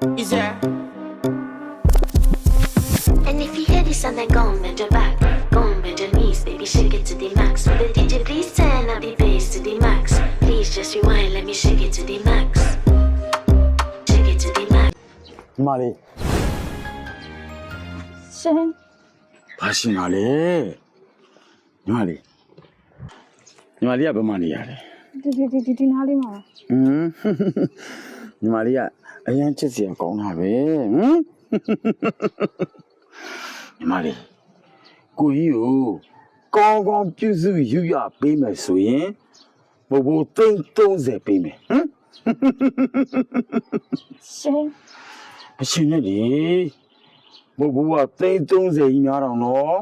Is there? And if you hear this and then go on bend your back, go on bend your knees, baby, shake it to the max. Will the DJ please turn up the bass to the max? Please just rewind, let me shake it to the max. Shake it to the max. ညီမလေး ရှင် ဘာရှင်ပါလဲညီမလေးကဘယ်မှနေရလဲ ဒီနားလေးမှာ ညီမလေးကအရန်ချစ်စရာကောင်းတာပဲညီမလေးကိုကြီးကိုကောင်းပြုစုယူရပေးမယ်ဆိုရင်ဘိုးသိန်း30ပေးမယ်ရှင် အရှင်နဲ့လေဘိုးကသိန်း30ကြီးများတော့နော်